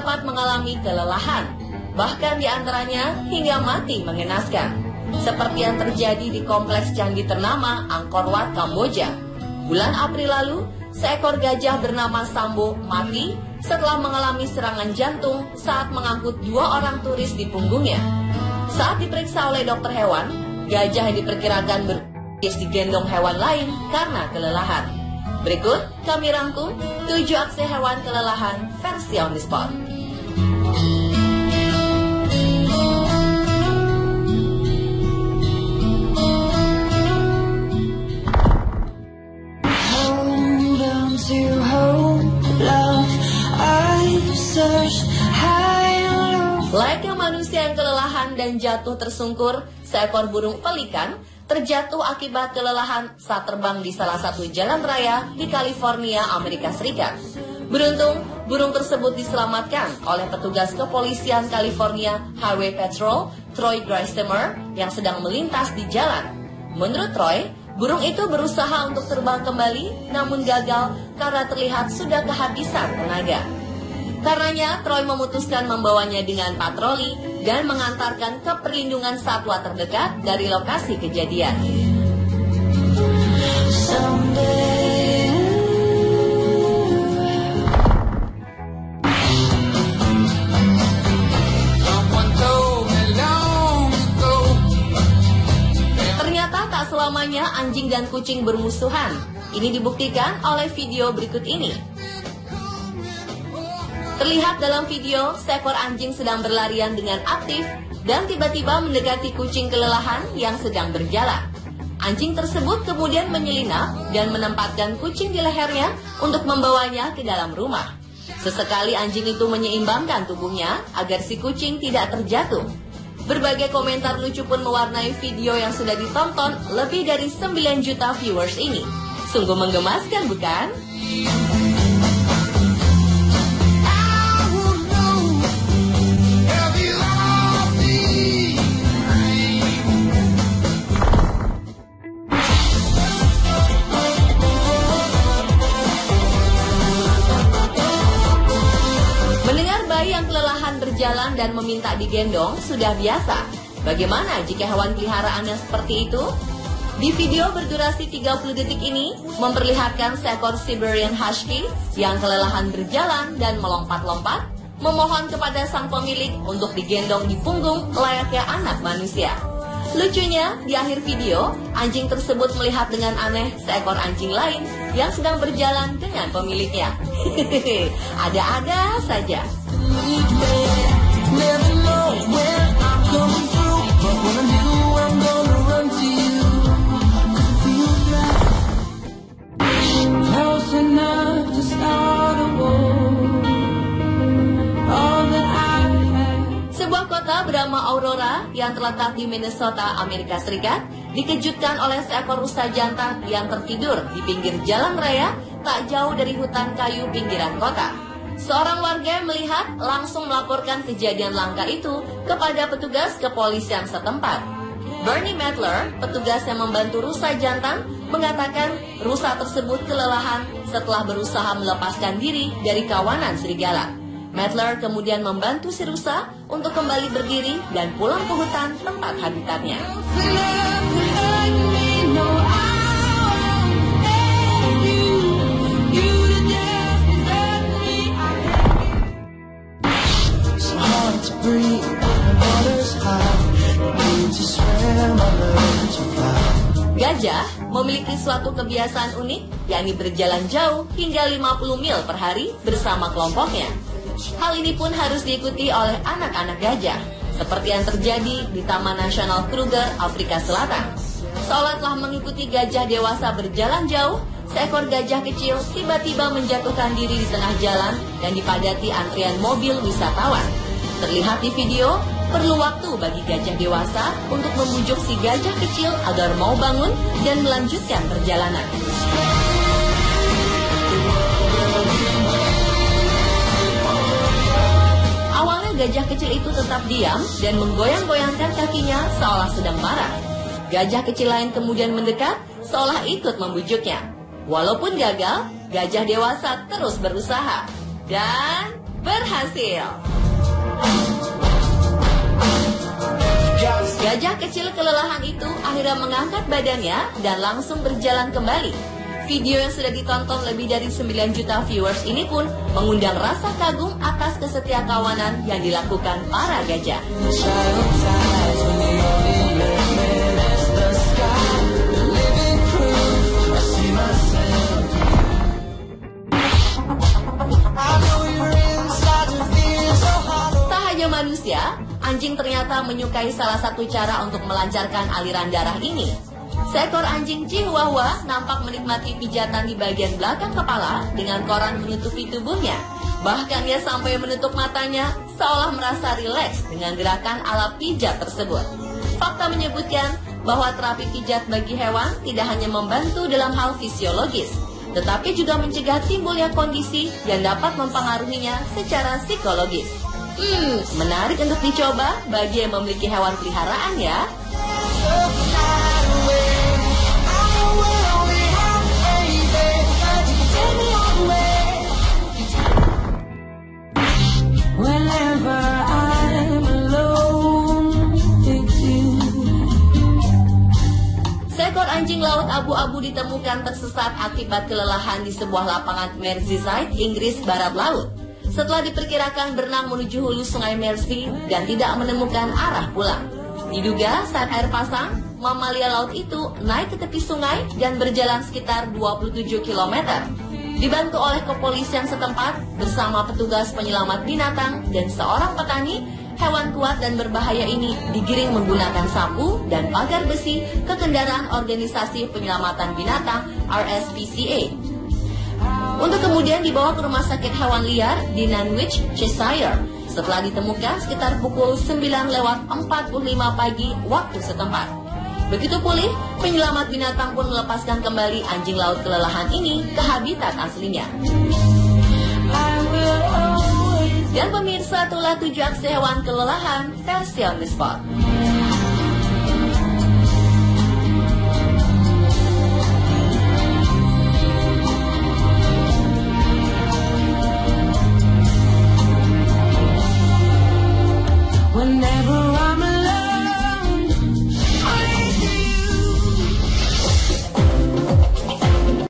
dapat mengalami kelelahan, bahkan di antaranya hingga mati mengenaskan. Seperti yang terjadi di kompleks candi ternama Angkor Wat, Kamboja. Bulan April lalu, seekor gajah bernama Sambo mati setelah mengalami serangan jantung saat mengangkut 2 orang turis di punggungnya. Saat diperiksa oleh dokter hewan, gajah yang diperkirakan digendong hewan lain karena kelelahan. Berikut kami rangkum 7 aksi hewan kelelahan versi on the spot. Layaknya manusia yang kelelahan dan jatuh tersungkur, seekor burung pelikan terjatuh akibat kelelahan saat terbang di salah satu jalan raya di California, Amerika Serikat. Beruntung, burung tersebut diselamatkan oleh petugas kepolisian California Highway Patrol, Troy Greistemer, yang sedang melintas di jalan. Menurut Troy, burung itu berusaha untuk terbang kembali, namun gagal karena terlihat sudah kehabisan tenaga. Karenanya, Troy memutuskan membawanya dengan patroli dan mengantarkan ke perlindungan satwa terdekat dari lokasi kejadian. Ternyata tak selamanya anjing dan kucing bermusuhan. Ini dibuktikan oleh video berikut ini. Terlihat dalam video, seekor anjing sedang berlarian dengan aktif dan tiba-tiba mendekati kucing kelelahan yang sedang berjalan. Anjing tersebut kemudian menyelinap dan menempatkan kucing di lehernya untuk membawanya ke dalam rumah. Sesekali anjing itu menyeimbangkan tubuhnya agar si kucing tidak terjatuh. Berbagai komentar lucu pun mewarnai video yang sudah ditonton lebih dari 9 juta viewers ini. Sungguh menggemaskan, bukan? Yang kelelahan berjalan dan meminta digendong sudah biasa. Bagaimana jika hewan peliharaannya seperti itu? Di video berdurasi 30 detik ini memperlihatkan seekor Siberian Husky yang kelelahan berjalan dan melompat-lompat, memohon kepada sang pemilik untuk digendong di punggung layaknya anak manusia. Lucunya, di akhir video, anjing tersebut melihat dengan aneh seekor anjing lain yang sedang berjalan dengan pemiliknya. Ada-ada saja. Sebuah kota bernama Aurora yang terletak di Minnesota, Amerika Serikat, dikejutkan oleh seekor rusa jantan yang tertidur di pinggir jalan raya tak jauh dari hutan kayu pinggiran kota. Seorang warga yang melihat langsung melaporkan kejadian langka itu kepada petugas kepolisian setempat. Bernie Mettler, petugas yang membantu rusa jantan, mengatakan rusa tersebut kelelahan setelah berusaha melepaskan diri dari kawanan serigala. Mettler kemudian membantu si rusa untuk kembali berdiri dan pulang ke hutan tempat habitatnya. Gajah memiliki suatu kebiasaan unik, yakni berjalan jauh hingga 50 mil per hari bersama kelompoknya. Hal ini pun harus diikuti oleh anak-anak gajah, seperti yang terjadi di Taman Nasional Kruger, Afrika Selatan. Seolah telah mengikuti gajah dewasa berjalan jauh, seekor gajah kecil tiba-tiba menjatuhkan diri di tengah jalan dan dipadati antrian mobil wisatawan. Terlihat di video, perlu waktu bagi gajah dewasa untuk membujuk si gajah kecil agar mau bangun dan melanjutkan perjalanan. Awalnya gajah kecil itu tetap diam dan menggoyang-goyangkan kakinya seolah sedang marah. Gajah kecil lain kemudian mendekat seolah ikut membujuknya. Walaupun gagal, gajah dewasa terus berusaha. Dan berhasil. Gajah kecil kelelahan itu akhirnya mengangkat badannya dan langsung berjalan kembali. Video yang sudah ditonton lebih dari 9 juta viewers ini pun mengundang rasa kagum atas kesetiakawanan yang dilakukan para gajah. Tak hanya manusia, anjing ternyata menyukai salah satu cara untuk melancarkan aliran darah ini. Seekor anjing Chihuahua nampak menikmati pijatan di bagian belakang kepala dengan koran menutupi tubuhnya. Bahkan ia sampai menutup matanya seolah merasa rileks dengan gerakan ala pijat tersebut. Fakta menyebutkan bahwa terapi pijat bagi hewan tidak hanya membantu dalam hal fisiologis, tetapi juga mencegah timbulnya kondisi yang dapat mempengaruhinya secara psikologis. Menarik untuk dicoba bagi yang memiliki hewan peliharaan ya. Seekor anjing laut abu-abu ditemukan tersesat akibat kelelahan di sebuah lapangan Merseyside, Inggris Barat Laut. Setelah diperkirakan berenang menuju hulu sungai Mersey dan tidak menemukan arah pulang. Diduga saat air pasang, mamalia laut itu naik ke tepi sungai dan berjalan sekitar 27 km. Dibantu oleh kepolisian setempat bersama petugas penyelamat binatang dan seorang petani, hewan kuat dan berbahaya ini digiring menggunakan sapu dan pagar besi ke kendaraan organisasi penyelamatan binatang RSPCA. Untuk kemudian dibawa ke rumah sakit hewan liar di Nantwich, Cheshire. Setelah ditemukan sekitar pukul 9:45 pagi waktu setempat. Begitu pulih, penyelamat binatang pun melepaskan kembali anjing laut kelelahan ini ke habitat aslinya. Dan pemirsa, itulah 7 aksi hewan kelelahan versi on the spot. Whenever